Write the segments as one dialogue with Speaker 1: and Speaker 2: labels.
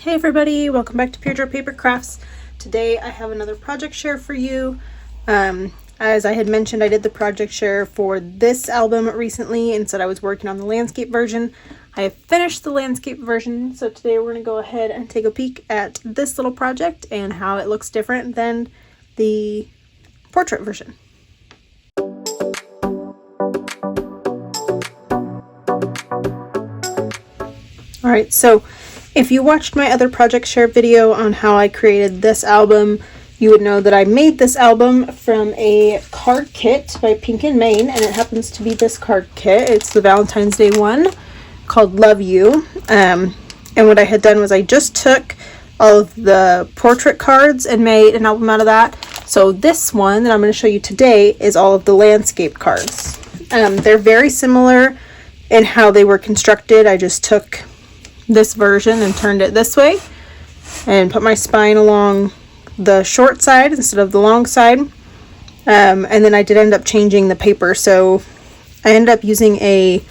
Speaker 1: Hey everybody, welcome back to Papercrafts. Today I have another project share for you. As I had mentioned, I did the project share for this album recently and said I was working on the landscape version. I have finished the landscape version, so today we're going to go ahead and take a peek at this little project and how it looks different than the portrait version. Alright, so if you watched my other project share video on how I created this album, you would know that I made this album from a card kit by Pink and Main, and it happens to be this card kit. It's the Valentine's Day one called Love You. And what I had done was I just took all of the portrait cards and made an album out of that. So this one that I'm going to show you today is all of the landscape cards. They're very similar in how they were constructed. I just took this version and turned it this way and put my spine along the short side instead of the long side, and then I did end up changing the paper, so I ended up using a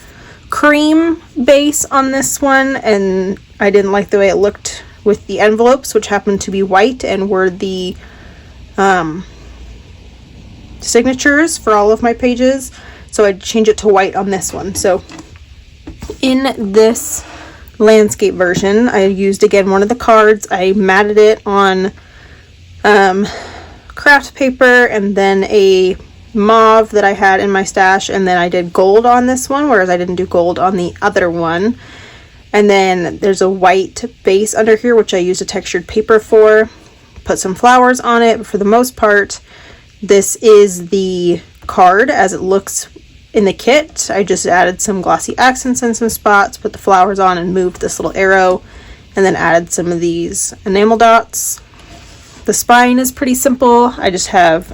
Speaker 1: cream base on this one, and I didn't like the way it looked with the envelopes, which happened to be white and were the signatures for all of my pages, so I'd change it to white on this one. So in this landscape version, I used again one of the cards. I matted it on craft paper and then a mauve that I had in my stash, and then I did gold on this one, whereas I didn't do gold on the other one. And then there's a white base under here, which I used a textured paper for. Put some flowers on it, but for the most part this is the card as it looks in the kit. I just added some glossy accents in some spots, put the flowers on and moved this little arrow, and then added some of these enamel dots. The spine is pretty simple. I just have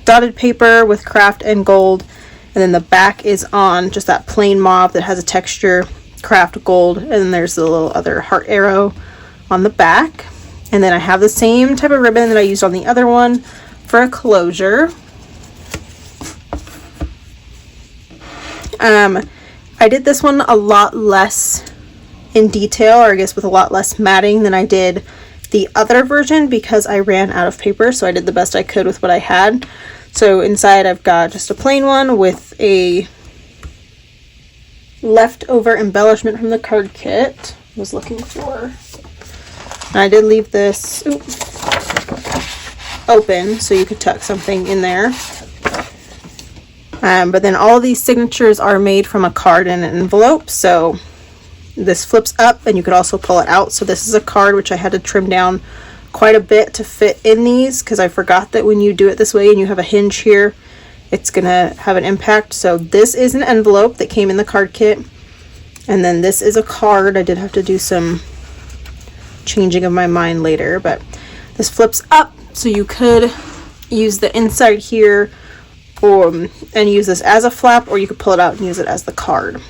Speaker 1: dotted paper with craft and gold, and then the back is on just that plain mauve that has a texture, craft, gold, and then there's the little other heart arrow on the back. And then I have the same type of ribbon that I used on the other one for a closure. I did this one a lot less in detail, or I guess with a lot less matting than I did the other version, because I ran out of paper, so I did the best I could with what I had. So inside I've got just a plain one with a leftover embellishment from the card kit I was looking for. And I did leave this open so you could tuck something in there. But then all these signatures are made from a card and an envelope, so this flips up and you could also pull it out. So this is a card which I had to trim down quite a bit to fit in these, because I forgot that when you do it this way and you have a hinge here, it's gonna have an impact. So this is an envelope that came in the card kit, and then this is a card. I did have to do some changing of my mind later, but this flips up, so you could use the inside here and use this as a flap, or you could pull it out and use it as the card.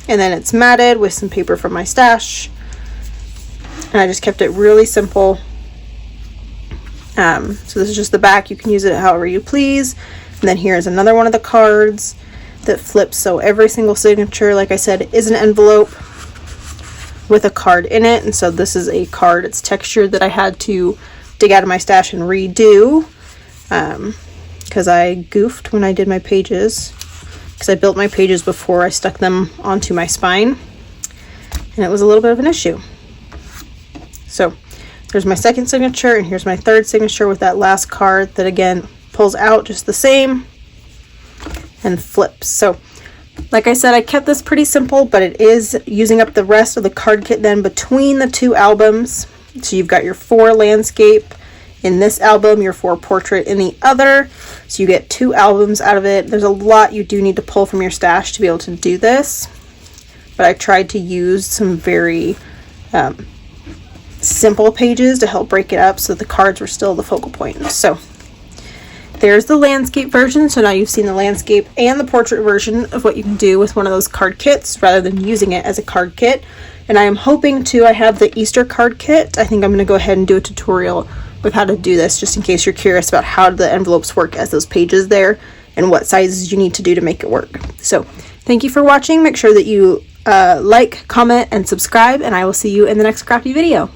Speaker 1: And then it's matted with some paper from my stash, and I just kept it really simple. So this is just the back. You can use it however you please. And then here's another one of the cards that flips, so every single signature, like I said, is an envelope with a card in it. And so this is a card, it's textured, that I had to dig out of my stash and redo, because I goofed when I did my pages, because I built my pages before I stuck them onto my spine, and it was a little bit of an issue. So there's my second signature, and here's my third signature with that last card that again pulls out just the same and flips. So like I said, I kept this pretty simple, but it is using up the rest of the card kit then between the two albums. So you've got your 4 landscape in this album, your 4 portrait in the other, so you get 2 albums out of it. There's a lot you do need to pull from your stash to be able to do this, but I tried to use some very simple pages to help break it up so the cards were still the focal point. So there's the landscape version. So now you've seen the landscape and the portrait version of what you can do with one of those card kits rather than using it as a card kit. And I am hoping to, I have the Easter card kit. I think I'm going to go ahead and do a tutorial with how to do this, just in case you're curious about how the envelopes work as those pages there and what sizes you need to do to make it work. So thank you for watching. Make sure that you like, comment, and subscribe, and I will see you in the next crafty video.